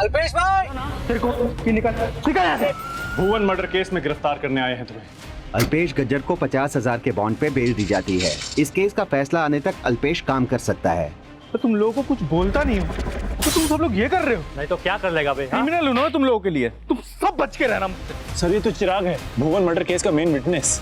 अल्पेश भाई, तेरे को निकल निकल यहाँ से। भुवन मर्डर केस में गिरफ्तार करने आए हैं तुम्हें। अल्पेश गज्जर को 50,000 के बॉन्ड पे बेल दी जाती है। इस केस का फैसला आने तक अल्पेश काम कर सकता है। तो तुम लोगों को कुछ बोलता नहीं हो तो तुम सब लोग ये कर रहे हो। नहीं तो क्या कर लेगा बे? क्रिमिनल हूं ना तुम लोगों के लिए। तुम सब बच के रहना मुझसे। सर ये तो चिराग है, भुवन मर्डर केस का मेन विटनेस।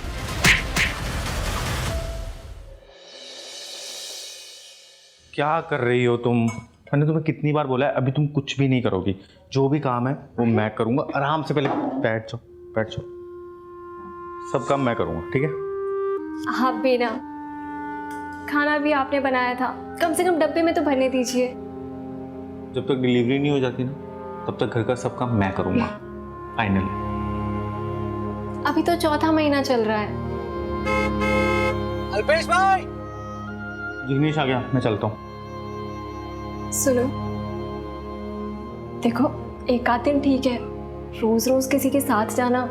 क्या कर रही हो तुम? मैंने तुम्हें कितनी बार बोला है अभी तुम कुछ भी नहीं करोगी। जो भी काम है वो मैं करूंगा। आराम से पहले बैठ जाओ, बैठ जाओ। सब काम मैं करूंगा, ठीक है? हाँ बेना, खाना भी आपने बनाया था, कम से कम डब्बे में तो भरने दीजिए। जब तक डिलीवरी नहीं हो जाती ना तब तक घर का सब काम मैं करूंगा। फाइनली। अभी तो चौथा महीना चल रहा है। अल्पेश भाई, जिग्नेश आ गया, मैं चलता हूँ। सुनो, देखो एक आध दिन ठीक है, रोज रोज किसी के साथ जाना,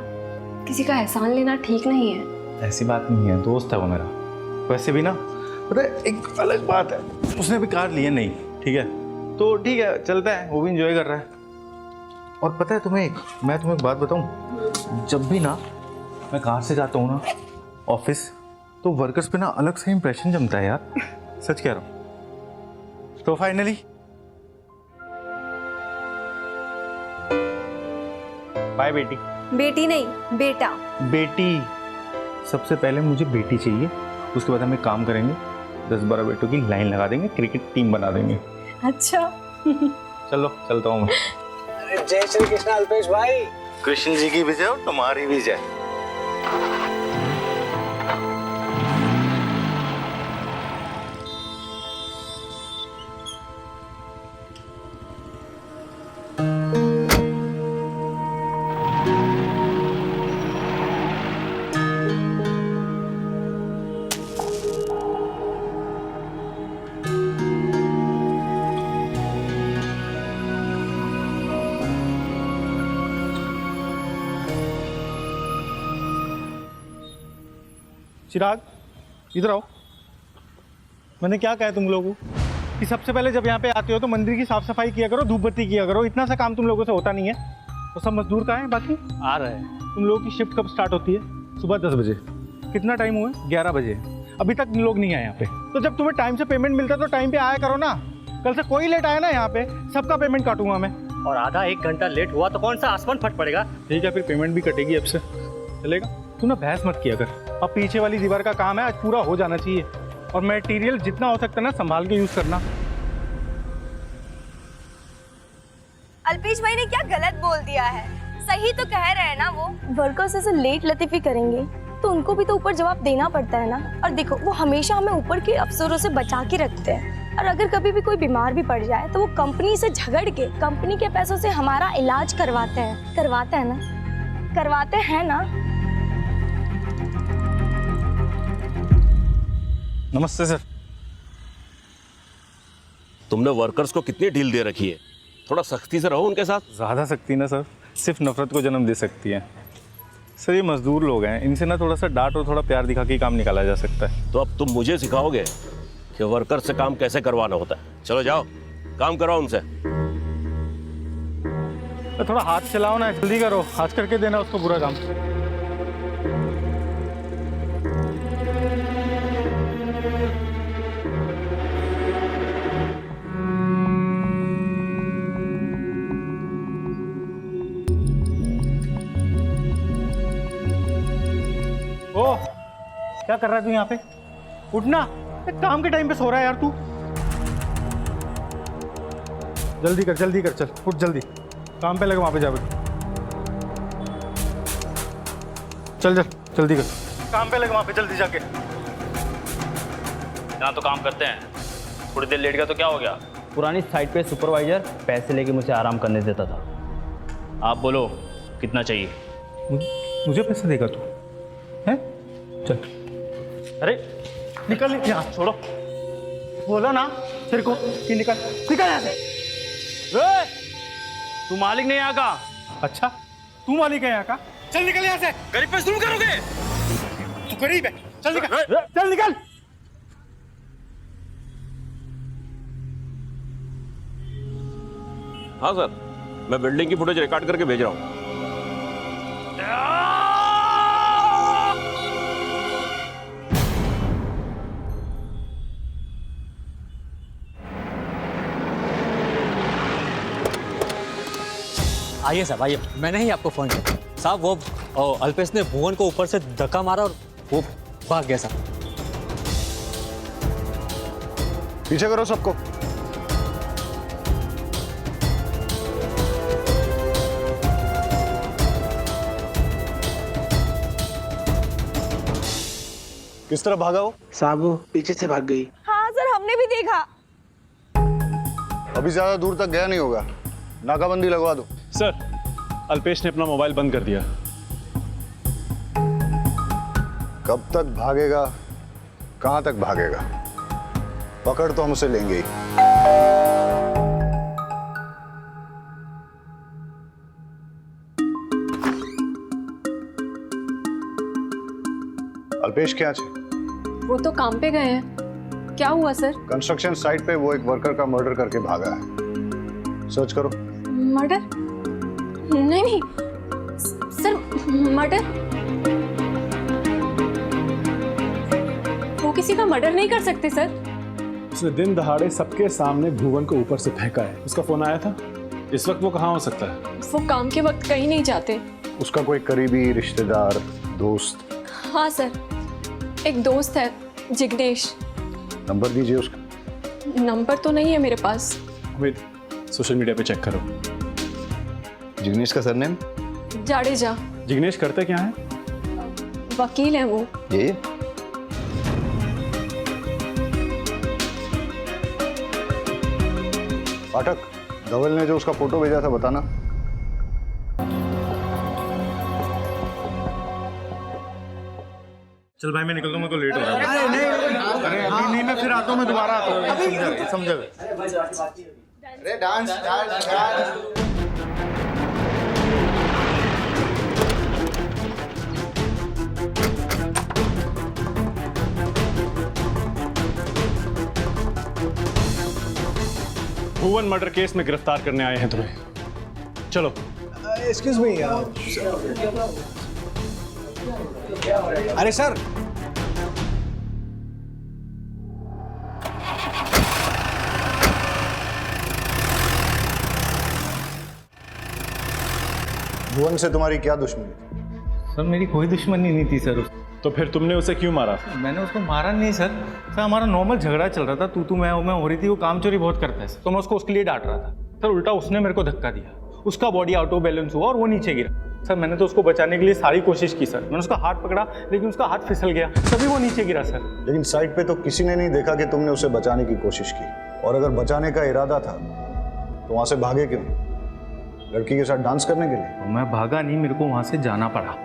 किसी का एहसान लेना ठीक नहीं है। ऐसी बात नहीं है, दोस्त है वो मेरा। वैसे भी ना पता है एक अलग बात है, उसने भी कार लिया नहीं, ठीक है? तो ठीक है चलता है, वो भी इंजॉय कर रहा है। और पता है मैं तुम्हें एक बात बताऊं, जब भी ना मैं कार से जाता हूँ ना ऑफिस, तो वर्कर्स पे ना अलग से इंप्रेशन जमता है यार। सच कह रहा हूँ। तो फाइनली बाय बेटी। बेटी नहीं, बेटा। बेटी, सबसे पहले मुझे बेटी चाहिए, उसके बाद हम एक काम करेंगे, 10-12 बेटों की लाइन लगा देंगे, क्रिकेट टीम बना देंगे। अच्छा। चलो चलता हूँ मैं। अरे जय श्री कृष्ण अल्पेश भाई। कृष्ण जी की भी जय और तुम्हारी भी जय। चिराग, इधर आओ। मैंने क्या कहा तुम लोगों को कि सबसे पहले जब यहाँ पे आते हो तो मंदिर की साफ सफाई किया करो, धूप बत्ती किया करो। इतना सा काम तुम लोगों से होता नहीं है। तो सब मजदूर कहाँ हैं बाकी? आ रहे हैं। तुम लोगों की शिफ्ट कब स्टार्ट होती है? सुबह 10 बजे। कितना टाइम हुआ है? 11 बजे। अभी तक लोग नहीं आए यहाँ पे। तो जब तुम्हें टाइम से पेमेंट मिलता है तो टाइम पे आया करो ना। कल से कोई लेट आया ना यहाँ पे, सबका पेमेंट काटूंगा मैं। और आधा 1 घंटा लेट हुआ तो कौन सा आसमान फट पड़ेगा? ठीक है, फिर पेमेंट भी कटेगी अब से, चलेगा? तू ना बहस मत किया कर। अब पीछे वाली दीवार का काम है, आज पूरा हो जाना चाहिए। और मटेरियल जितना हो सकता है ना संभाल के यूज करना। अल्पेश भाई ने क्या गलत बोल दिया है? सही तो कह रहे हैं ना वो। वर्कर्स ऐसे लेट लतीफी करेंगे तो उनको भी तो ऊपर जवाब देना पड़ता है ना। और देखो वो हमेशा हमें ऊपर के अफसरों से बचा के रखते हैं, और अगर कभी भी कोई बीमार भी पड़ जाए तो वो कंपनी से झगड़ के कंपनी के पैसों से हमारा इलाज करवाते हैं। करवाते हैं ना? करवाते हैं ना? नमस्ते सर। तुमने वर्कर्स को कितनी ढील दे रखी है? थोड़ा सख्ती से रहो उनके साथ। ज़्यादा सख्ती ना सर सिर्फ नफरत को जन्म दे सकती है। सर ये मजदूर लोग हैं, इनसे ना थोड़ा सा डांट और थोड़ा प्यार दिखा के काम निकाला जा सकता है। तो अब तुम मुझे सिखाओगे कि वर्कर से काम कैसे करवाना होता है? चलो जाओ काम कराओ उनसे। तो थोड़ा हाथ चलाओ ना, जल्दी करो, आज करके देना उसको पूरा काम। ओ, क्या कर रहा है तू यहाँ पे? उठना, काम के टाइम पे सो रहा है यार तू। जल्दी कर चल, उठ जल्दी, काम पे लगे वहां पे जा। चल जल्दी कर, काम पे लगे वहां पे जल्दी जाके। यहाँ तो काम करते हैं, थोड़ी देर लेट गया तो क्या हो गया? पुरानी साइट पे सुपरवाइजर पैसे लेके मुझे आराम करने देता था। आप बोलो कितना चाहिए? मुझे पैसे देगा तू? हैं? चल। अरे निकल यहाँ, छोड़ो। बोला ना तेरे को कि निकल यहाँ से। तू मालिक नहीं यहाँ का? अच्छा तू मालिक है यहाँ का? चल निकल यहाँ से। गरीब पे जुल्म करोगे? तू गरीब है, चल निकल, चल निकल। हाँ सर। मैं बिल्डिंग की फुटेज रिकॉर्ड करके भेज रहा हूँ। आइए साहब आइए, मैंने ही आपको फोन किया साहब। वो अल्पेश ने भुवन को ऊपर से धक्का मारा और वो भाग गया साहब। पीछे करो सबको। किस तरह भागा वो? साहब वो पीछे से भाग गई। हाँ सर, हमने भी देखा। अभी ज्यादा दूर तक गया नहीं होगा, नाकाबंदी लगवा दो। सर, अल्पेश ने अपना मोबाइल बंद कर दिया। कब तक भागेगा, कहां तक भागेगा? पकड़ तो हम उसे लेंगे ही। अल्पेश क्या है? वो तो काम पे गए हैं। क्या हुआ सर? कंस्ट्रक्शन साइट पे वो एक वर्कर का मर्डर करके भागा है। सर्च करो। मर्डर? नहीं नहीं सर, मर्डर? वो किसी का मर्डर नहीं कर सकते सर। उसने दिन दहाड़े सबके सामने भुवन को ऊपर से फेंका है। उसका फोन आया था। इस वक्त वो कहाँ हो सकता है? वो काम के वक्त कहीं नहीं जाते। उसका कोई करीबी रिश्तेदार, दोस्त? हाँ सर, एक दोस्त है जिग्नेश। नंबर दीजिए उसका। नंबर तो नहीं है मेरे पास। वेट, सोशल मीडिया पे चेक करो। जिग्नेश का सरनेम? जाडेजा। जिग्नेश करते क्या है? वकील है वो। ये पाठक, धवल ने जो उसका फोटो भेजा था बताना। चल भाई मैं निकलता हूँ, मेरे को लेट हो रहा है। अरे अभी नहीं, मैं फिर आता हूँ, मैं दोबारा आता हूँ। समझा। अरे डांस डांस डांस। भुवन मर्डर केस में गिरफ्तार करने आए हैं तुम्हें। चलो। Excuse me. अरे सर, भुवन से तुम्हारी क्या दुश्मनी? सर मेरी कोई दुश्मनी नहीं थी सर। तो फिर तुमने उसे क्यों मारा? मैंने उसको मारा नहीं सर। सर हमारा नॉर्मल झगड़ा चल रहा था, तू मैं हो रही थी। वो काम चोरी बहुत करता है तो मैं उसको उसके लिए डांट रहा था सर। उल्टा उसने मेरे को धक्का दिया, उसका बॉडी आउट ऑफ बैलेंस हुआ और वो नीचे गिरा। सर मैंने तो उसको बचाने के लिए सारी कोशिश की सर। मैंने उसका हाथ पकड़ा लेकिन उसका हाथ फिसल गया, तभी वो नीचे गिरा सर। लेकिन साइट पे तो किसी ने नहीं देखा कि तुमने उसे बचाने की कोशिश की। और अगर बचाने का इरादा था तो वहां से भागे क्यों? लड़की के साथ डांस करने के लिए? मैं भागा नहीं, मेरे को वहां से जाना पड़ा।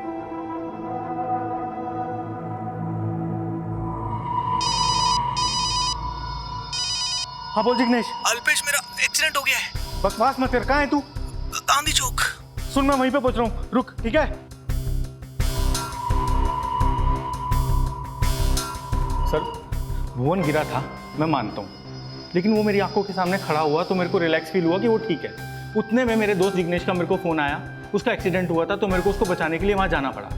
हाँ बोल जिग्नेश। अल्पेश, मेरा एक्सीडेंट हो गया है। बकवास मत कर, कहाँ है तू? गांधी चौक। सुन मैं वहीं पे पहुंच रहा हूँ, रुक ठीक है? सर भुवन गिरा था मैं मानता हूँ, लेकिन वो मेरी आंखों के सामने खड़ा हुआ तो मेरे को रिलैक्स फील हुआ कि वो ठीक है। उतने में मेरे दोस्त जिग्नेश का मेरे को फ़ोन आया, उसका एक्सीडेंट हुआ था तो मेरे को उसको बचाने के लिए वहाँ जाना पड़ा।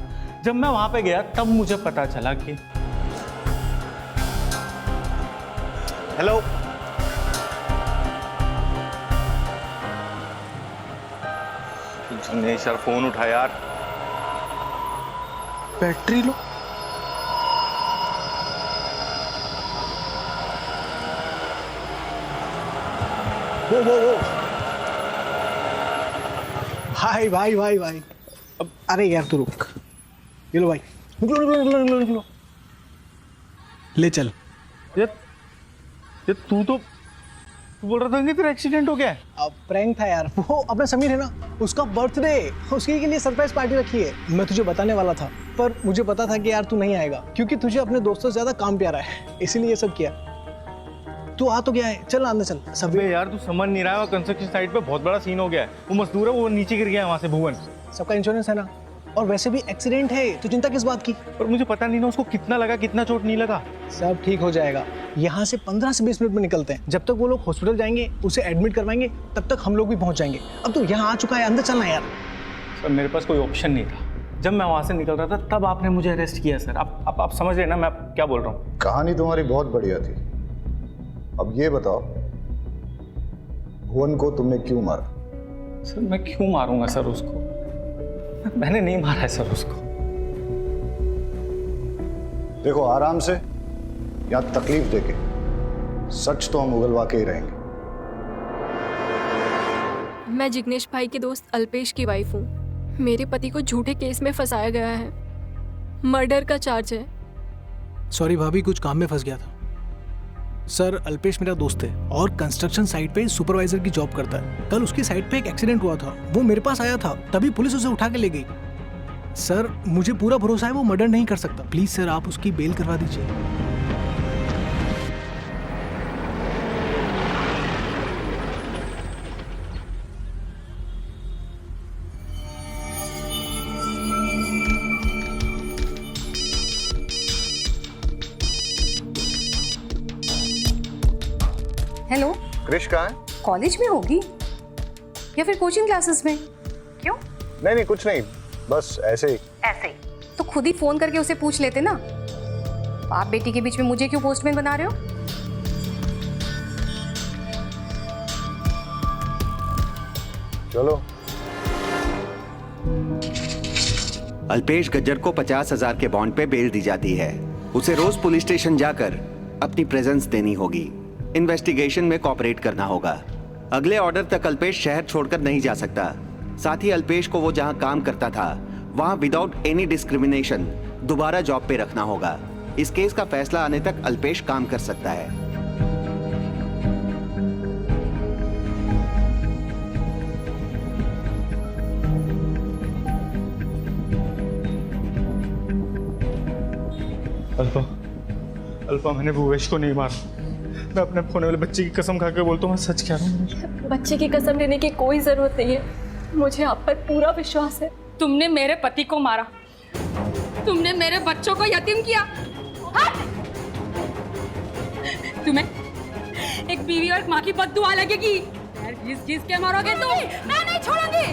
जब मैं वहाँ पे गया तब मुझे पता चला कि हेलो जिग्नेश यार फ़ोन उठा यार। Battery low. वो भाई भाई भाई भाई, अब अरे यार तू रुक। ये लो भाई, निकलो निकलो निकलो निकलो निकलो, ले चल। ये तू तो बोल रहा था कि तेरा एक्सीडेंट हो गया है। अब प्रैंक था यार। वो अपना समीर है ना, उसका बर्थडे, उसके लिए सरप्राइज पार्टी रखी है। मैं तुझे बताने वाला था पर मुझे पता था कि यार तू नहीं आएगा क्योंकि तुझे अपने दोस्तों से ज्यादा काम प्यारा है, इसीलिए ये सब किया। तू आ तो गया है, चल अंदर चल। सब यार तू समझ नहीं रहा है, कंस्ट्रक्शन साइट पे बहुत बड़ा सीन हो गया है। वो मजदूर है, वो नीचे गिर गया है वहां से। भुवन सबका इंश्योरेंस है ना? और वैसे भी एक्सीडेंट है तो चिंता किस बात की। और मुझे पता नहीं ना उसको कितना लगा, कितना चोट नहीं लगा। सब ठीक हो जाएगा। यहाँ से 15 से 20 मिनट में निकलते हैं। जब तक वो लोग हॉस्पिटल जाएंगे, उसे एडमिट करवाएंगे, तब तक हम लोग भी पहुंच जाएंगे। अब तो यहाँ आ चुका है, अंदर चलना यार। सर मेरे पास कोई ऑप्शन नहीं था। जब मैं वहाँ से निकल रहा था तब आपने मुझे अरेस्ट किया सर। आप समझ रहे ना मैं क्या बोल रहा हूँ। कहानी तुम्हारी बहुत बढ़िया थी। अब ये बताओ, भुवन को तुमने क्यों मारा? सर मैं क्यों मारूंगा सर उसको? मैंने नहीं मारा है सर उसको। देखो आराम से, या तकलीफ देके, सच तो हम उगलवा के ही रहेंगे। मैं जिग्नेश भाई के दोस्त अल्पेश की वाइफ हूँ। मेरे पति को झूठे केस में फंसाया गया है। मर्डर का चार्ज है। सॉरी भाभी, कुछ काम में फंस गया था। सर अल्पेश मेरा दोस्त है और कंस्ट्रक्शन साइट पे सुपरवाइजर की जॉब करता है। कल उसकी साइट पे एक एक्सीडेंट हुआ था, वो मेरे पास आया था, तभी पुलिस उसे उठा के ले गई। सर मुझे पूरा भरोसा है वो मर्डर नहीं कर सकता। प्लीज सर आप उसकी बेल करवा दीजिए। हेलो, क्रिश कहाँ है? कॉलेज में होगी या फिर कोचिंग क्लासेस में? क्यों? नहीं कुछ नहीं, बस ऐसे ही। ऐसे ही तो खुद ही फोन करके उसे पूछ लेते ना। बाप बेटी के बीच में मुझे क्यों पोस्टमैन बना रहे हो? चलो। अल्पेश गज्जर को 50,000 के बॉन्ड पे बेल दी जाती है। उसे रोज पुलिस स्टेशन जाकर अपनी प्रेजेंस देनी होगी। इन्वेस्टिगेशन में कोऑपरेट करना होगा। अगले ऑर्डर तक अल्पेश शहर छोड़कर नहीं जा सकता। साथ ही अल्पेश को वो जहां काम करता था वहां विदाउट एनी डिस्क्रिमिनेशन दोबारा जॉब पे रखना होगा। इस केस का फैसला आने तक अल्पेश काम कर सकता है। अल्पा मैंने भूवेश को नहीं मारा। मैं अपने होने वाले बच्चे की कसम खा के बोलता हूँ, मैं सच कह रहा हूँ। बच्चे की कसम लेने की कोई जरूरत नहीं है। मुझे आप पर पूरा विश्वास है। तुमने मेरे पति को मारा, तुमने मेरे बच्चों को यतीम किया। तुम्हें एक बीवी और माँ की बद्दुआ लगेगी। घिस घिस के मरोगे तुम। मैं नहीं छोड़ूंगी।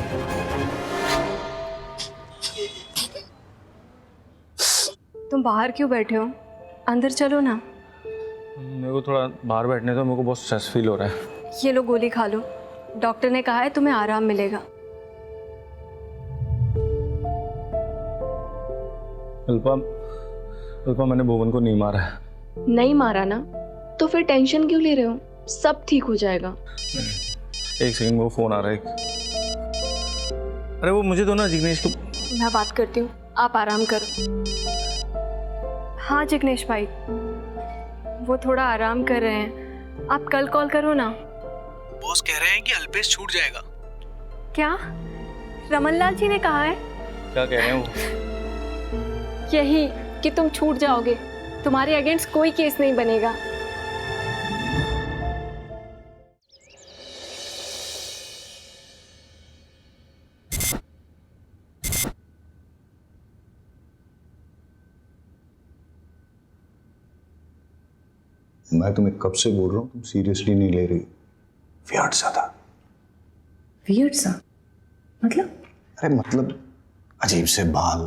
तुम बाहर क्यों बैठे हो? अंदर चलो ना। मेरे को थोड़ा बाहर बैठने दो, मेरे को बहुत स्ट्रेस फील हो रहा है। ये लो गोली खा लो। डॉक्टर ने कहा है तुम्हें आराम मिलेगा। अल्पा मैंने भुवन को नहीं मारा है। नहीं मारा ना तो फिर टेंशन क्यों ले रहे हो? सब ठीक हो जाएगा। एक सेकंड, वो फोन आ रहा है। अरे वो मुझे दो ना जिग्नेश को। मैं बात करती हूँ, आप आराम करो। हाँ जिग्नेश भाई, वो थोड़ा आराम कर रहे हैं। आप कल कॉल करो ना। बॉस कह रहे हैं कि अल्पेश छूट जाएगा। क्या रमनलाल जी ने कहा है? क्या कह रहे हैं वो? यही कि तुम छूट जाओगे, तुम्हारे अगेंस्ट कोई केस नहीं बनेगा। मैं तुम्हें कब से बोल रहा हूँ, तुम सीरियसली नहीं ले रही। वियर्ड सा था। वियर्ड सा मतलब? अरे मतलब अजीब से बाल,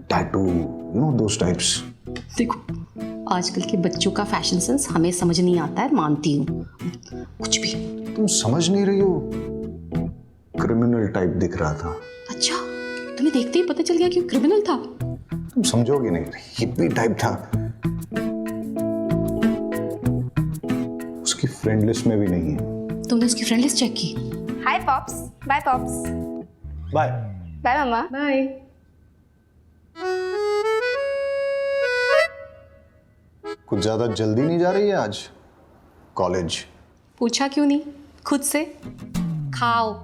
tattoo, you know those types. देखो, आजकल के बच्चों का फैशन सेंस हमें समझ नहीं आता है, मानती हूँ। कुछ भी तुम समझ नहीं रही हो। क्रिमिनल टाइप दिख रहा था। अच्छा, तुम्हें देखते ही पता चल गया कि वो क्रिमिनल था? तुम समझोगे नहीं, हिप्पी टाइप था। उसकी फ्रेंड लिस्ट में भी नहीं है। तुमने उसकी फ्रेंड लिस्ट चेक की? Hi pops, bye pops. Bye bye mama. Bye. कुछ ज्यादा जल्दी नहीं जा रही है आज कॉलेज? पूछा क्यों नहीं खुद से? खाओ।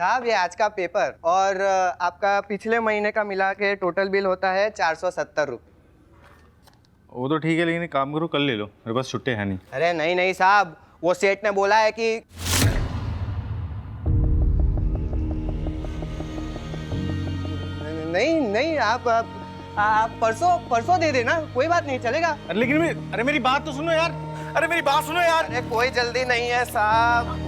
साहब ये आज का पेपर और आपका पिछले महीने का मिला के टोटल बिल होता है 470 रुपये। वो तो ठीक है, लेकिन एक काम करो, कल ले लो, मेरे पास छुट्टे हैं नहीं। अरे नहीं नहीं साहब, वो सेठ ने बोला है कि नहीं नहीं आप परसों दे देना, कोई बात नहीं, चलेगा। अरे मेरी बात तो सुनो यार, अरे मेरी बात सुनो यार। अरे कोई जल्दी नहीं है साहब।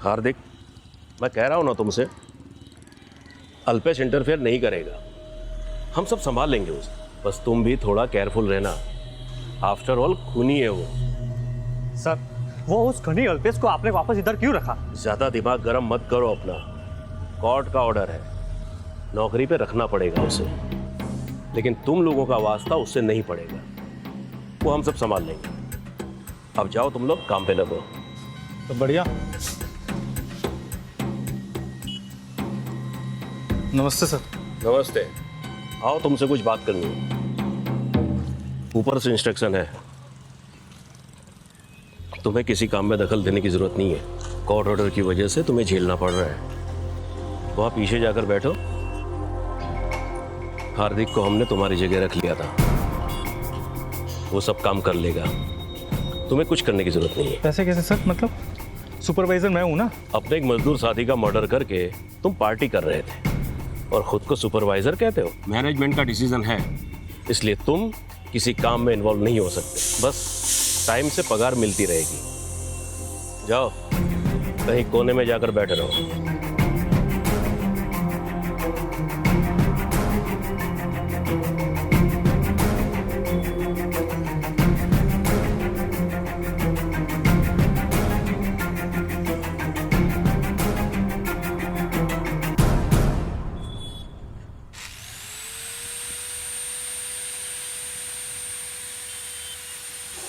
हार्दिक, मैं कह रहा हूं ना तुमसे, अल्पेश इंटरफेयर नहीं करेगा, हम सब संभाल लेंगे उसे। बस तुम भी थोड़ा केयरफुल रहना, आफ्टर ऑल खूनी है वो। सर, वो उस खनी अल्पेश को आपने वापस इधर क्यों रखा? ज्यादा दिमाग गर्म मत करो अपना, कोर्ट का ऑर्डर है, नौकरी पे रखना पड़ेगा उसे, लेकिन तुम लोगों का वास्ता उससे नहीं पड़ेगा, वो हम सब संभाल लेंगे। अब जाओ तुम लोग काम पे लगो। तो बढ़िया। नमस्ते सर। नमस्ते, आओ तुमसे कुछ बात करनी है। ऊपर से इंस्ट्रक्शन है, तुम्हें किसी काम में दखल देने की जरूरत नहीं है, कोर्ट ऑर्डर की वजह से तुम्हें झेलना पड़ रहा है। वहां पीछे जाकर बैठो, हार्दिक को हमने तुम्हारी जगह रख लिया था, वो सब काम कर लेगा, तुम्हें कुछ करने की जरूरत नहीं है। पैसे कैसे सर? मतलब सुपरवाइजर मैं हूं ना। अपने एक मजदूर साथी का मर्डर करके तुम पार्टी कर रहे थे और खुद को सुपरवाइजर कहते हो। मैनेजमेंट का डिसीजन है, इसलिए तुम किसी काम में इन्वॉल्व नहीं हो सकते, बस टाइम से पगार मिलती रहेगी। जाओ कहीं कोने में जाकर बैठे रहो।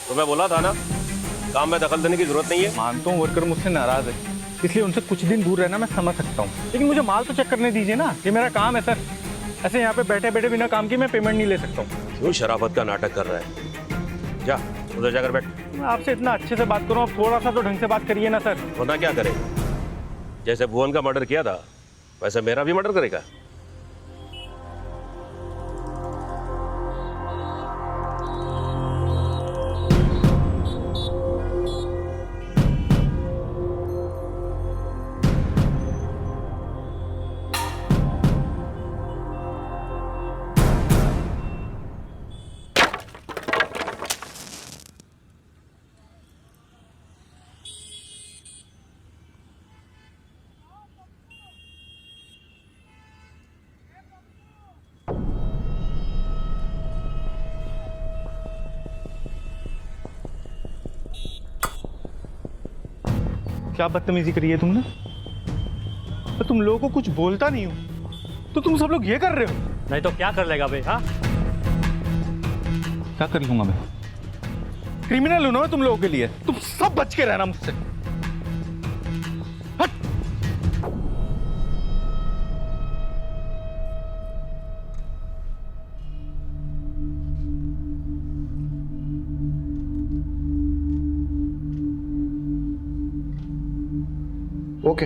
तो मैं बोला था ना, काम में दखल देने की जरूरत नहीं है। मानता हूँ वर्कर मुझसे नाराज है, इसलिए उनसे कुछ दिन दूर रहना मैं समझ सकता हूँ, लेकिन मुझे माल तो चेक करने दीजिए ना, ये मेरा काम है सर। ऐसे यहाँ पे बैठे बैठे बिना काम के मैं पेमेंट नहीं ले सकता हूँ। क्यों शराफत का नाटक कर रहा है? जा उधर जाकर बैठ। मैं आपसे इतना अच्छे से बात करूँ, आप थोड़ा सा तो ढंग से बात करिए ना सर। वरना क्या करेगा? जैसे भुवन का मर्डर किया था वैसे मेरा भी मर्डर करेगा? क्या बदतमीजी करी है तुमने? तो तुम लोगों को कुछ बोलता नहीं हो, तो तुम सब लोग ये कर रहे हो। नहीं तो क्या कर लेगा बे? हाँ, क्या कर लूंगा मैं? क्रिमिनल हूं ना तुम लोगों के लिए, तुम सब बच के रहना मुझसे। हट। ओके।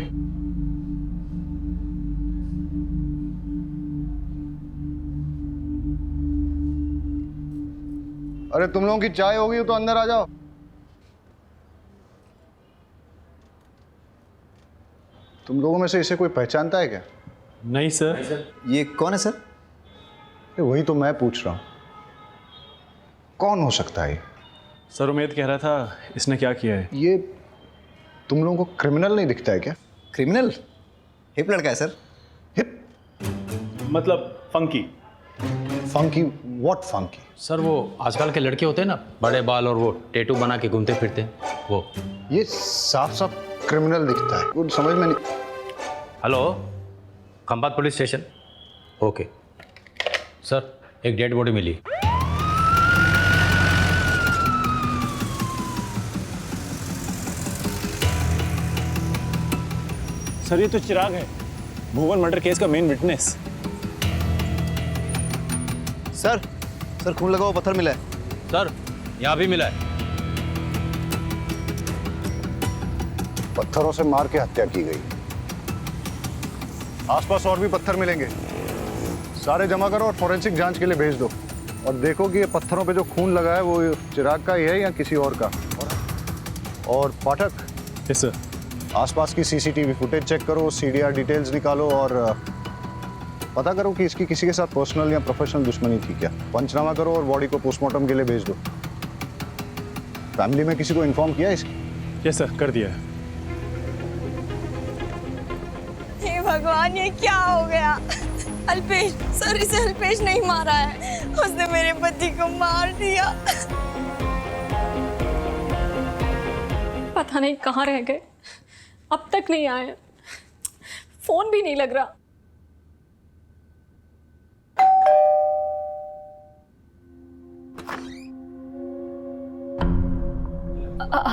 अरे तुम लोगों की चाय हो गई हो तो अंदर आ जाओ। तुम लोगों में से इसे कोई पहचानता है क्या? नहीं सर। ये कौन है सर? वही तो मैं पूछ रहा हूं, कौन हो सकता है? सर उमेद कह रहा था इसने क्या किया है। ये तुम लोगों को क्रिमिनल नहीं दिखता है क्या? क्रिमिनल? हिप लड़का है सर। हिप मतलब funky. Funky? What funky? Sir वो आजकल के लड़के होते हैं ना, बड़े बाल और वो टैटू बना के घूमते फिरते हैं, वो। ये साफ साफ क्रिमिनल दिखता है, कुछ समझ में नहीं। Hello, Khambhat police station. Okay sir, एक डेड बॉडी मिली। सर ये तो चिराग है, भुवन मर्डर केस का मेन विटनेस। सर सर खून लगा हुआ पत्थर मिला है। सर यहाँ भी मिला है। पत्थरों से मार के हत्या की गई। आसपास और भी पत्थर मिलेंगे, सारे जमा करो और फोरेंसिक जांच के लिए भेज दो। और देखो कि ये पत्थरों पे जो खून लगा है वो चिराग का ही है या किसी और का। और पाठक, यस सर, आसपास की सीसीटीवी फुटेज चेक करो, सीडीआर डिटेल्स निकालो और पता करो कि इसकी किसी के साथ पर्सनल या प्रोफेशनल दुश्मनी थी क्या। पंचनामा करो और बॉडी को पोस्टमार्टम के लिए भेज दो। फैमिली में किसी को इन्फॉर्म किया इसकी? यस सर, कर दिया है। हे भगवान, ये क्या हो गया? अल्पेश सर, इसे अल्पेश नहीं मारा है, उसने मेरे पति को मार दिया। पता नहीं कहाँ रह गए, अब तक नहीं आए, फोन भी नहीं लग रहा।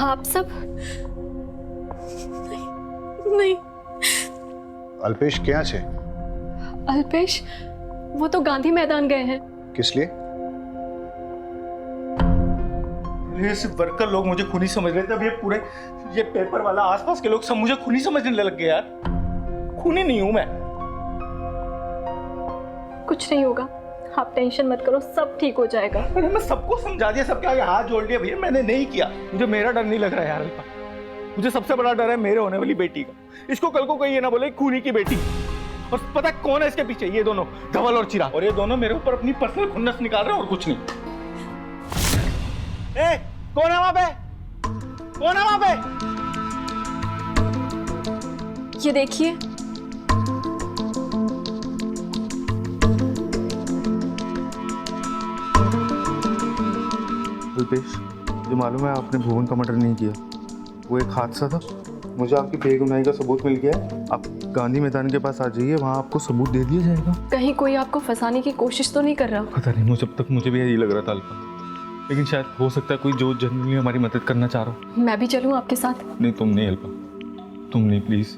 आप सब नहीं। अल्पेश क्या छे? अल्पेश वो तो गांधी मैदान गए हैं। किस लिए? ये सिर्फ वर्कर लोग मुझे खूनी समझ रहे थे, अब ये पेपर वाला आसपास के लोग सब मुझे खूनी समझने लग गए यार। खूनी नहीं हूं मैं। कुछ नहीं होगा, आप टेंशन मत करो, सब ठीक हो जाएगा। अरे मैं सबको समझा दिया, सबके आगे हाथ जोड़ दिया भैया, मैंने नहीं किया। मुझे मेरा डर नहीं लग रहा है यार अल्पा। मुझे सबसे बड़ा डर है मेरे होने वाली बेटी का। इसको कल को कोई ये ना बोले खूनी की बेटी। और पता है कौन है इसके पीछे? ये दोनों, धवल और चिराग। और ये दोनों मेरे ऊपर अपनी पर्सनल खुन्नस निकाल रहे हैं और कुछ नहीं। ए, कौन है वहां पे? कौन है वहां पे? ये देखिए, अल्पेश, जो मालूम है आपने भुवन का मर्डर नहीं किया, वो एक हादसा था। मुझे आपकी बेगुनाही का सबूत मिल गया है। आप गांधी मैदान के पास आ जाइए, वहाँ आपको सबूत दे दिया जाएगा। कहीं कोई आपको फंसाने की कोशिश तो नहीं कर रहा? पता नहीं, मुझे अब तक मुझे भी यही लग रहा था अल्पा, लेकिन शायद हो सकता है कोई जो जनरली हमारी मदद करना चाह रहा हो। मैं भी चलूं आपके साथ? नहीं, तुम नहीं अल्पा, तुम नहीं, प्लीज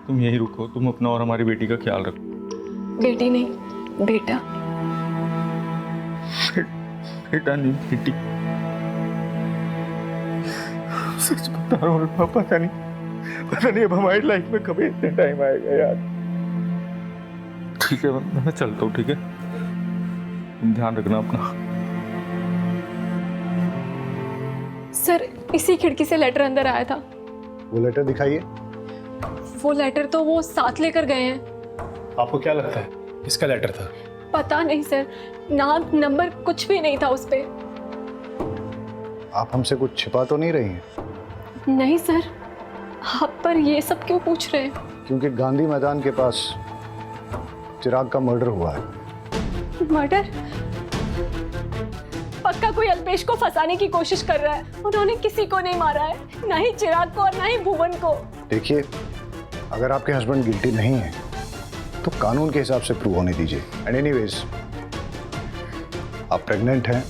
तुम यही रुको। तुम अपना और हमारी बेटी का ख्याल रखो। बेटी नहीं, बेटा। बेटा नहीं, बेटी। सच बता रहा हूँ अल्पा, पता नहीं अब हमारी लाइफ में कभी इतने टाइम आएगा यार। ठीक है, मैं चलता हूँ, ठीक है? तुम ध्यान रखना अपना। सर, इसी खिड़की से लेटर अंदर आया था। वो लेटर दिखाइए। वो लेटर तो वो साथ लेकर गए हैं। आपको क्या लगता है किसका लेटर था? पता नहीं सर, नाम नंबर कुछ भी नहीं था उस पे। आप हमसे कुछ छिपा तो नहीं रही हैं? नहीं सर, आप पर ये सब क्यों पूछ रहे हैं? क्योंकि गांधी मैदान के पास चिराग का मर्डर हुआ है। मर्डर? पक्का कोई अल्पेश को फंसाने की कोशिश कर रहा है। उन्होंने किसी को नहीं मारा है, ना ही चिराग को और ना ही भुवन को। देखिए, अगर आपके हस्बैंड गिल्टी नहीं है तो कानून के हिसाब से प्रूव होने दीजिए। एंड एनीवेज, आप प्रेग्नेंट हैं,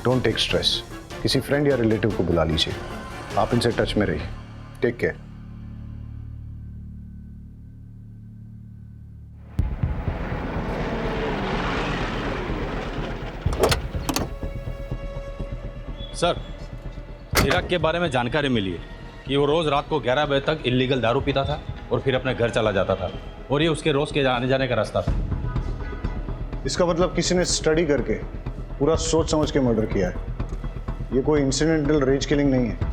डोंट टेक स्ट्रेस। किसी फ्रेंड या रिलेटिव को बुला लीजिए। आप इनसे टच में रहिए। Take care. सर, चिराग के बारे में जानकारी मिली है। कि वो रोज़ रात को 11 बजे तक इलीगल दारू पीता था और फिर अपने घर चला जाता था, और ये उसके रोज़ के आने जाने का रास्ता था। इसका मतलब किसी ने स्टडी करके पूरा सोच समझ के मर्डर किया है। ये कोई इंसिडेंटल रेज किलिंग नहीं है।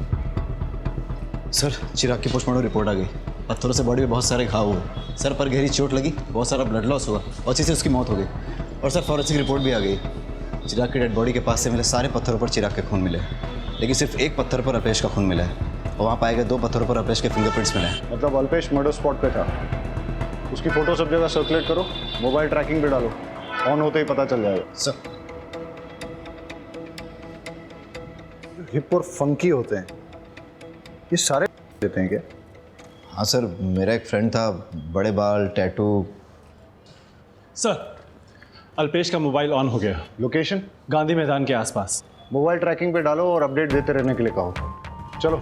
सर, चिराग की पोस्टमार्टम रिपोर्ट आ गई। पत्थरों से बॉडी में बहुत सारे घाव हुए, सर पर गहरी चोट लगी, बहुत सारा ब्लड लॉस हुआ और इसी से उसकी मौत हो गई। और सर फॉरेंसिक रिपोर्ट भी आ गई। चिराग की डेड बॉडी के पास से मिले सारे पत्थरों पर चिराग के खून मिले, लेकिन सिर्फ एक पत्थर पर अल्पेश का खून मिला है, और वहाँ पाए गए 2 पत्थरों पर अल्पेश के फिंगरप्रिंट्स मिले हैं। मतलब अल्पेश मर्डर स्पॉट पे था। उसकी फोटो सब जगह सर्कुलेट करो, मोबाइल ट्रैकिंग पे डालो, ऑन होते ही पता चल जाएगा। सर, हिप और फंकी होते हैं, ये सारे देते हैं क्या? हाँ सर, मेरा एक फ्रेंड था, बड़े बाल, टैटू। सर, अल्पेश का मोबाइल ऑन हो गया। लोकेशन? गांधी मैदान के आसपास। मोबाइल ट्रैकिंग पे डालो और अपडेट देते रहने के लिए कहो। चलो।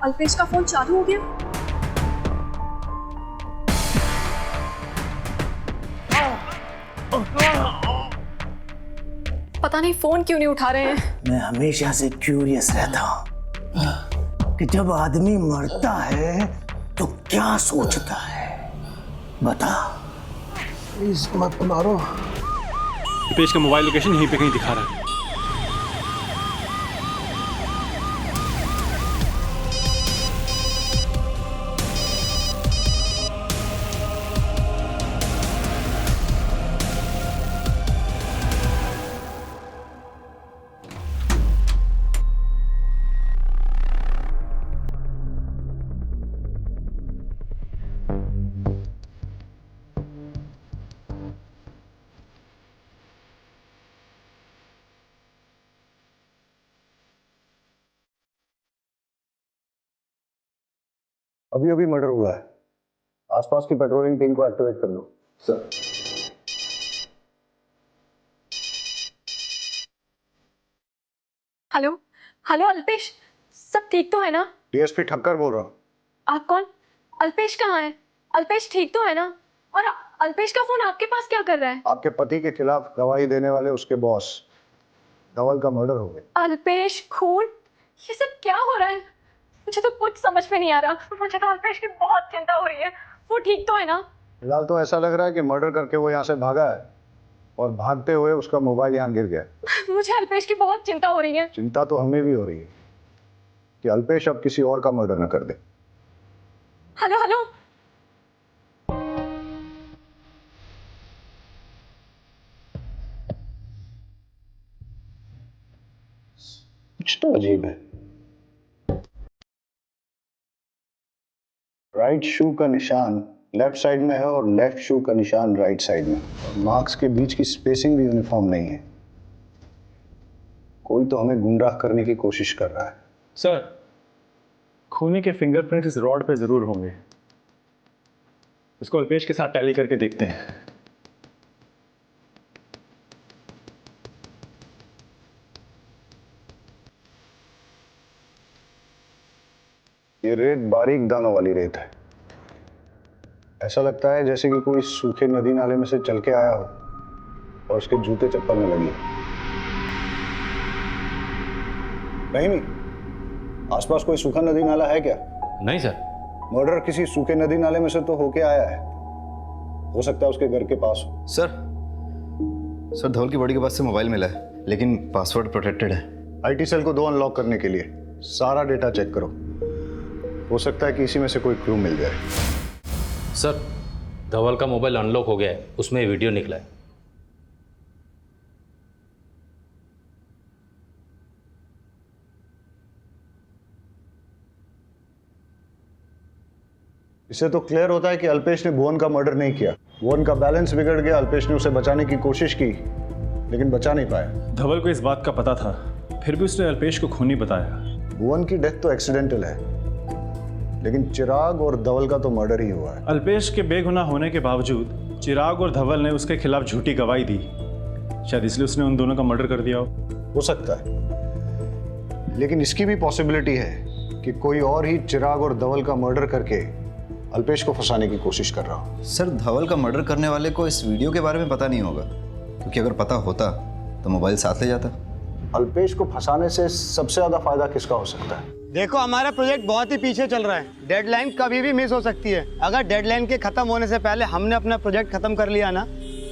अल्पेश का फोन चालू हो गया। पता नहीं फोन क्यों नहीं उठा रहे हैं। मैं हमेशा से क्यूरियस रहता हूँ कि जब आदमी मरता है तो क्या सोचता है। बता। प्लीज मत मारो। अल्पेश का मोबाइल लोकेशन यहीं पे कहीं दिखा रहा है। अभी अभी मर्डर हुआ है, आसपास की पेट्रोलिंग टीम को एक्टिवेट कर लो। सर। हेलो हेलो अल्पेश, सब ठीक तो है ना? डीएसपी ठक्कर बोल रहा हूँ। आप कौन? अल्पेश कहाँ है? अल्पेश ठीक तो है ना? और अल्पेश का फोन आपके पास क्या कर रहा है? आपके पति के खिलाफ गवाही देने वाले उसके बॉस धवल का मर्डर हो गया। अल्पेश, खून, ये सब क्या हो रहा है? मुझे तो कुछ समझ में नहीं आ रहा। मुझे तो अल्पेश की बहुत चिंता हो रही है। वो ठीक तो है ना? फिलहाल तो ऐसा लग रहा है कि मर्डर करके वो यहाँ से भागा है और भागते हुए उसका मोबाइल यहाँ गिर गया। मुझे अल्पेश की बहुत चिंता हो रही है। चिंता तो हमें भी हो रही है कि अल्पेश अब किसी और का मर्डर न कर दे। हेलो हेलो, कुछ तो अजीब है। राइट शू का निशान लेफ्ट साइड में है और लेफ्ट शू का निशान राइट साइड में, और मार्क्स के बीच की स्पेसिंग भी यूनिफॉर्म नहीं है। कोई तो हमें गुमराह करने की कोशिश कर रहा है। सर, खूनी के फिंगरप्रिंट इस रॉड पे जरूर होंगे। इसको अल्पेश के साथ टैली करके देखते हैं। ये रेत बारीक दानों वाली रेत है। ऐसा लगता है जैसे कि कोई सूखे नदी नाले में से चल के आया हो और उसके जूते चप्पल में लगी। नहीं, आसपास कोई सूखा नदी नाला है क्या? नहीं सर। मर्डर किसी सूखे नदी नाले में से तो होके आया है, हो सकता है उसके घर के पास हो। सर धवल की बॉडी के पास से मोबाइल मिला है, लेकिन पासवर्ड प्रोटेक्टेड है। आईटी सेल को 2 अनलॉक करने के लिए सारा डेटा चेक करो, हो सकता है कि इसी में से कोई क्लू मिल जाए। सर, धवल का मोबाइल अनलॉक हो गया है, उसमें वीडियो निकला है। इससे तो क्लियर होता है कि अल्पेश ने भुवन का मर्डर नहीं किया। भुवन का बैलेंस बिगड़ गया, अल्पेश ने उसे बचाने की कोशिश की लेकिन बचा नहीं पाया। धवल को इस बात का पता था, फिर भी उसने अल्पेश को खूनी बताया। भुवन की डेथ तो एक्सीडेंटल है, लेकिन चिराग और धवल का तो मर्डर ही हुआ है। अल्पेश के बेगुनाह होने के बावजूद चिराग और धवल ने उसके खिलाफ झूठी गवाही दी, शायद इसलिए उसने उन दोनों का मर्डर कर दिया हो सकता है, लेकिन इसकी भी पॉसिबिलिटी है कि कोई और ही चिराग और धवल का मर्डर करके अल्पेश को फंसाने की कोशिश कर रहा हो। सर, धवल का मर्डर करने वाले को इस वीडियो के बारे में पता नहीं होगा, क्योंकि अगर पता होता तो मोबाइल साथ ले जाता। अल्पेश को फंसाने से सबसे ज्यादा फायदा किसका हो सकता है? देखो हमारा प्रोजेक्ट बहुत ही पीछे चल रहा है, डेडलाइन कभी भी मिस हो सकती है। अगर डेडलाइन के खत्म होने से पहले हमने अपना प्रोजेक्ट खत्म कर लिया ना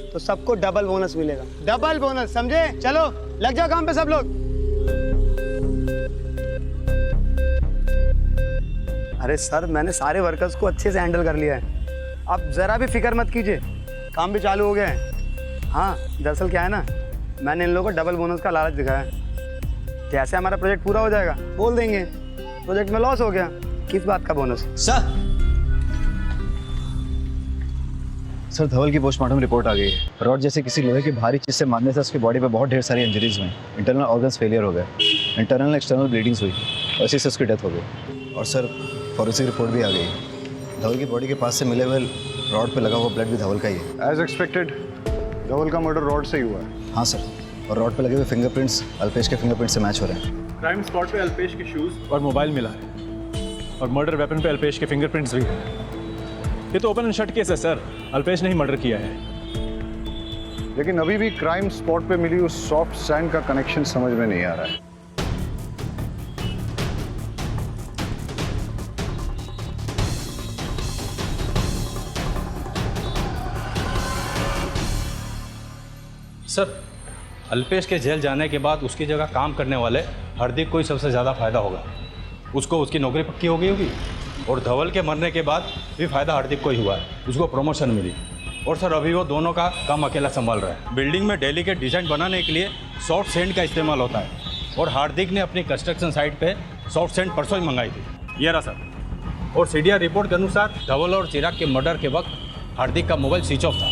तो सबको डबल बोनस मिलेगा, डबल बोनस, समझे? चलो लग जाओ काम पे सब लोग। अरे सर, मैंने सारे वर्कर्स को अच्छे से हैंडल कर लिया है, आप जरा भी फिक्र मत कीजिए, काम भी चालू हो गया है। हाँ, दरअसल क्या है ना, मैंने इन लोगों को डबल बोनस का लालच दिखाया है। जैसे हमारा प्रोजेक्ट पूरा हो जाएगा बोल देंगे प्रोजेक्ट में लॉस हो गया, किस बात का बोनस? सर धवल की पोस्टमार्टम रिपोर्ट आ गई है। रॉड जैसे किसी लोहे की भारी चीज से मारने से उसकी बॉडी पे बहुत ढेर सारी इंजरीज हुई, इंटरनल ऑर्गन्स फेलियर हो गए, इंटरनल एक्सटर्नल ब्लीडिंग्स हुई और इसी से उसकी डेथ हो गई। और सर फॉरेंसिक रिपोर्ट भी आ गई, धवल की बॉडी के पास से मिले हुए रॉड पे लगा हुआ ब्लड भी धवल का ही है। एज एक्सपेक्टेड धवल का मर्डर रॉड से ही हुआ है। हाँ सर, और रॉड पे लगे हुए फिंगरप्रिंट्स अल्पेश के फिंगरप्रिंट से मैच हो रहे हैं। क्राइम स्पॉट पे अल्पेश के शूज और मोबाइल मिला है और मर्डर वेपन पे अल्पेश के फिंगरप्रिंट्स भी हैं। ये तो ओपन एंड शट केस है सर, अल्पेश ने ही मर्डर किया है। लेकिन अभी भी क्राइम स्पॉट पे मिली उस सॉफ्ट सैंड का कनेक्शन समझ में नहीं आ रहा है। सर अल्पेश के जेल जाने के बाद उसकी जगह काम करने वाले हार्दिक को ही सबसे ज़्यादा फायदा होगा। उसको उसकी नौकरी पक्की हो गई होगी और धवल के मरने के बाद भी फायदा हार्दिक को ही हुआ है, उसको प्रमोशन मिली। और सर अभी वो दोनों का काम अकेला संभाल रहा है। बिल्डिंग में डेलीकेट डिजाइन बनाने के लिए सॉफ्ट सैंड का इस्तेमाल होता है और हार्दिक ने अपनी कंस्ट्रक्शन साइट पे सॉफ्ट सैंड परसों ही मंगाई थी। ये रहा सर। और सीडीआर रिपोर्ट के अनुसार धवल और चिराग के मर्डर के वक्त हार्दिक का मोबाइल स्विच ऑफ था।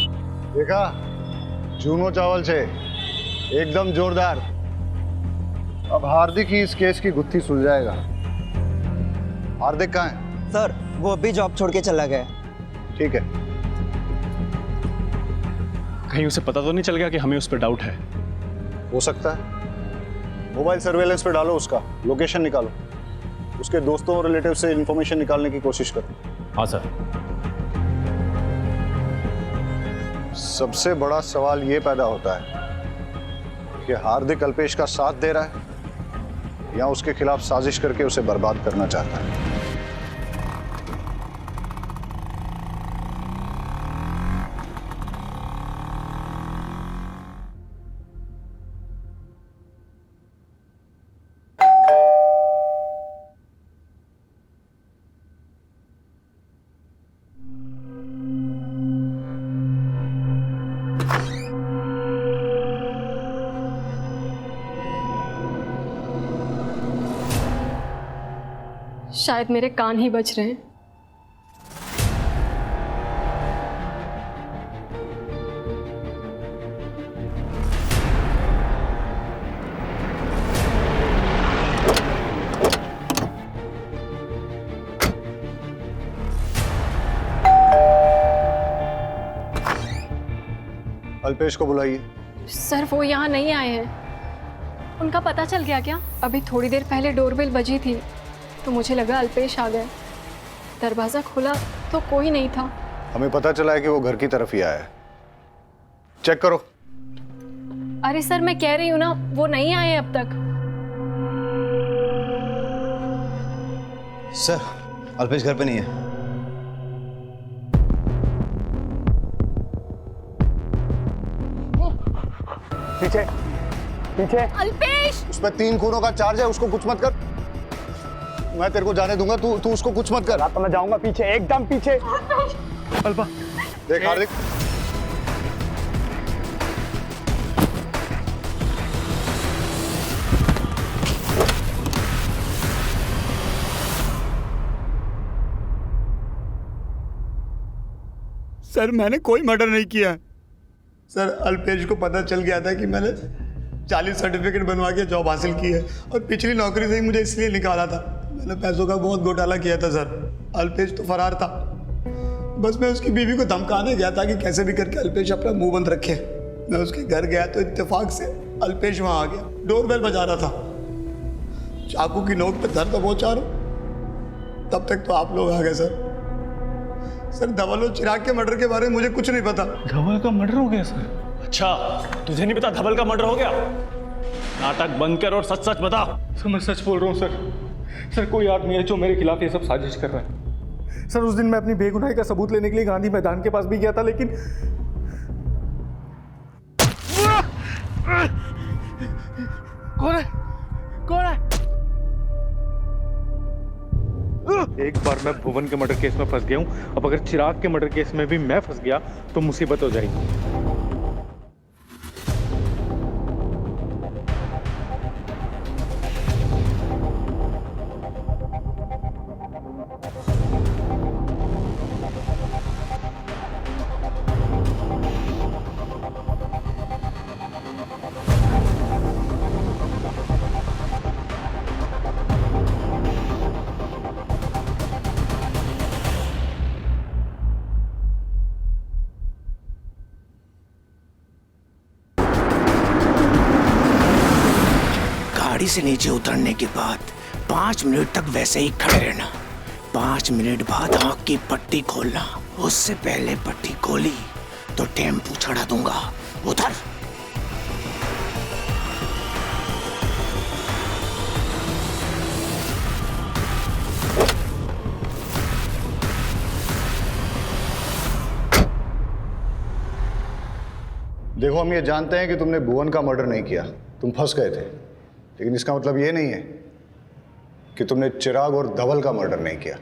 देखा, जूनो चावल से एकदम जोरदार। अब हार्दिक ही इस केस की गुत्थी सुलझाएगा। हार्दिक कहाँ है? सर वो अभी जॉब छोड़ के चला गया। ठीक है, कहीं उसे पता तो नहीं चल गया कि हमें उस पर डाउट है? हो सकता है। मोबाइल सर्वेलेंस पे डालो, उसका लोकेशन निकालो, उसके दोस्तों और रिलेटिव से इंफॉर्मेशन निकालने की कोशिश करो। हाँ सर। सबसे बड़ा सवाल ये पैदा होता है कि हार्दिक अल्पेश का साथ दे रहा है या उसके खिलाफ साजिश करके उसे बर्बाद करना चाहता है। शायद मेरे कान ही बज रहे हैं। अल्पेश को बुलाइए। सर वो यहाँ नहीं आए हैं। उनका पता चल गया क्या? अभी थोड़ी देर पहले डोरबेल बजी थी तो मुझे लगा अल्पेश आ गए। दरवाज़ा खुला तो कोई नहीं था। हमें पता चला है कि वो घर की तरफ ही आया है। चेक करो। अरे सर मैं कह रही हूँ ना, वो नहीं आए अब तक। सर अल्पेश घर पे नहीं है। पीछे पीछे। अल्पेश! उसमें 3 खूनों का चार्ज है, उसको कुछ मत कर। मैं तेरे को जाने दूंगा, तू उसको कुछ मत कर। तो मैं जाऊंगा पीछे, एकदम पीछे। अल्पा देख हार्दिक, सर मैंने कोई मर्डर नहीं किया। सर अल्पेश को पता चल गया था कि मैंने 40 सर्टिफिकेट बनवा के जॉब हासिल की है और पिछली नौकरी से ही मुझे इसलिए निकाला था। मैंने पैसों का बहुत घोटाला किया था सर। अल्पेश तो फरार था, बस मैं उसकी बीवी को धमकाने गया था कि कैसे भी करके अल्पेश अपना मुंह बंद रखे। मैं उसके घर गया तो इत्तेफाक से अल्पेश वहाँ आ गया, डोरबेल बजा रहा था। चाकू की नोक पे धर तो पहुँचा रहा, तब तक तो आप लोग आ गए सर। सर धवल और चिराग के मर्डर के बारे में मुझे कुछ नहीं पता। धवल का मर्डर हो गया सर? अच्छा, तुझे नहीं पता धवल का मर्डर हो गया? नाटक बंद कर और सच सच बता। सर मैं सच बोल रहा हूँ सर। सर कोई आदमी है जो मेरे खिलाफ ये सब साजिश कर रहा है। सर उस दिन मैं अपनी बेगुनाही का सबूत लेने के लिए गांधी मैदान के पास भी गया था, लेकिन कौन है? कौन है? एक बार मैं भुवन के मर्डर केस में फंस गया हूं, अब अगर चिराग के मर्डर केस में भी मैं फंस गया तो मुसीबत हो जाएगी। गाड़ी से नीचे उतरने के बाद 5 मिनट तक वैसे ही खड़े रहना। 5 मिनट बाद आंख की पट्टी खोलना। उससे पहले पट्टी खोली तो टेम्पू चढ़ा दूंगा। उधर देखो, हम ये जानते हैं कि तुमने भुवन का मर्डर नहीं किया, तुम फंस गए थे, लेकिन इसका मतलब ये नहीं है कि तुमने चिराग और धवल का मर्डर नहीं किया।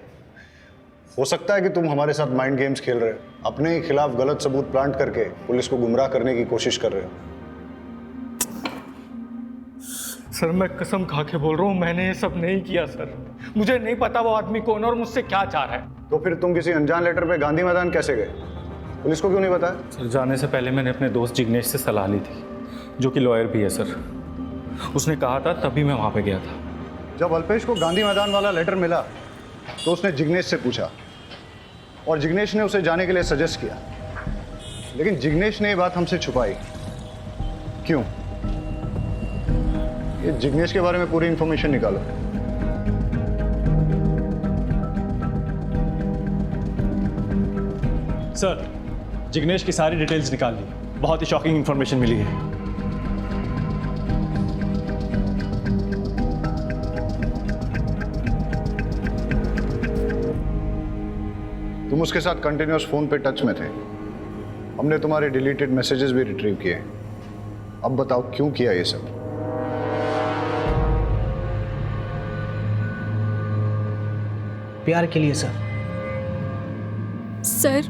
हो सकता है कि तुम हमारे साथ माइंड गेम्स खेल रहे हो, अपने ही खिलाफ गलत सबूत प्लांट करके पुलिस को गुमराह करने की कोशिश कर रहे हो। सर मैं कसम खा के बोल रहा हूँ, मैंने ये सब नहीं किया सर। मुझे नहीं पता वो आदमी कौन है और मुझसे क्या चाह रहा है। तो फिर तुम किसी अनजान लेटर पे गांधी मैदान कैसे गए? पुलिस को क्यों नहीं बताया? सर जाने से पहले मैंने अपने दोस्त जिग्नेश से सलाह ली थी, जो कि लॉयर भी है सर। उसने कहा था तभी मैं वहाँ पे गया था। जब अल्पेश को गांधी मैदान वाला लेटर मिला तो उसने जिग्नेश से पूछा और जिग्नेश ने उसे जाने के लिए सजेस्ट किया, लेकिन जिग्नेश ने ये बात हमसे छुपाई। क्यों? ये जिग्नेश के बारे में पूरी इंफॉर्मेशन निकालो। सर, जिग्नेश की सारी डिटेल्स निकाल ली, बहुत ही शॉकिंग इंफॉर्मेशन मिली है। तुम उसके साथ कंटिन्यूअस फोन पे टच में थे, हमने तुम्हारे डिलीटेड मैसेजेस भी रिट्रीव किए। अब बताओ क्यों किया ये सब? प्यार के लिए सर। सर,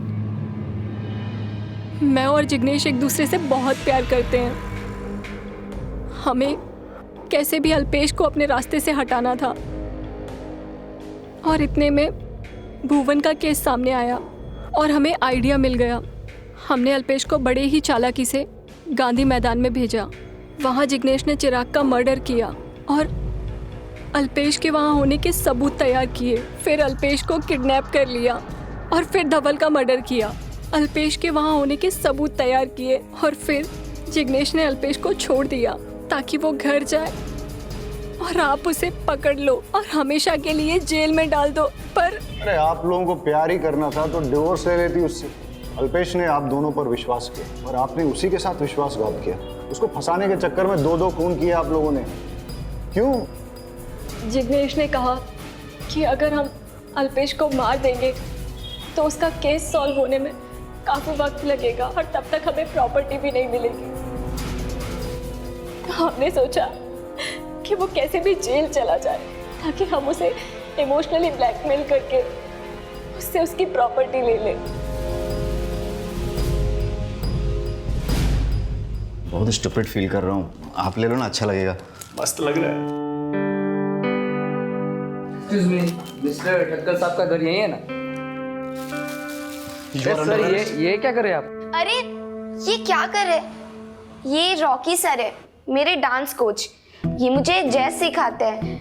मैं और जिग्नेश एक दूसरे से बहुत प्यार करते हैं। हमें कैसे भी अल्पेश को अपने रास्ते से हटाना था, और इतने में भुवन का केस सामने आया और हमें आइडिया मिल गया। हमने अल्पेश को बड़े ही चालाकी से गांधी मैदान में भेजा। वहाँ जिग्नेश ने चिराग का मर्डर किया और अल्पेश के वहाँ होने के सबूत तैयार किए। फिर अल्पेश को किडनैप कर लिया और फिर धवल का मर्डर किया। अल्पेश के वहाँ होने के सबूत तैयार किए और फिर जिग्नेश ने अल्पेश को छोड़ दिया ताकि वो घर जाए और आप उसे पकड़ लो और हमेशा के लिए जेल में डाल दो। पर अरे आप लोगों को प्यार ही करना था तो डिवोर्स ले लेती उससे। अल्पेश ने आप दोनों पर विश्वास किया और आपने उसी के साथ विश्वासघात किया। उसको फंसाने के चक्कर में 2-2 खून किए आप लोगों ने। क्यों? जिग्नेश ने कहा कि अगर हम अल्पेश को मार देंगे तो उसका केस सॉल्व होने में काफ़ी वक्त लगेगा और तब तक हमें प्रॉपर्टी भी नहीं मिलेगी। हमने सोचा कि वो कैसे भी जेल चला जाए ताकि हम उसे इमोशनली ब्लैकमेल करके उससे उसकी प्रॉपर्टी ले लें। बहुत स्टूपिड फील कर रहा हूँ, आप ले लो ना, अच्छा लगेगा। मस्त लग रहा है। एक्सक्यूज मी, मिस्टर ठक्कर साहब का घर यही है ना? सर ये क्या कर रहे हैं आप? अरे ये क्या कर रहे? ये रॉकी सर है, मेरे डांस कोच। ये मुझे जैज सिखाते हैं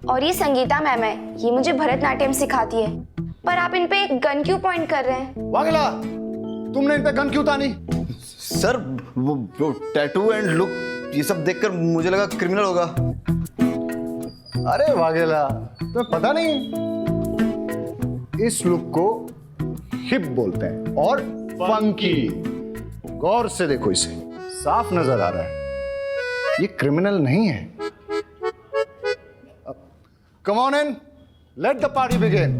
और ये संगीता मैम है, ये मुझे भरतनाट्यम सिखाती है। पर आप इन पे गन क्यों पॉइंट कर रहे हैं? वागेला, तुमने इन पे गन क्यों तानी? सर वो टैटू एंड लुक ये सब देखकर मुझे लगा क्रिमिनल होगा। अरे वागेला, तुम्हें पता नहीं, इस लुक को हिप बोलते हैं और फंकी। गौर से देखो इसे, साफ नजर आ रहा है ये क्रिमिनल नहीं है। Come on in, let the party begin.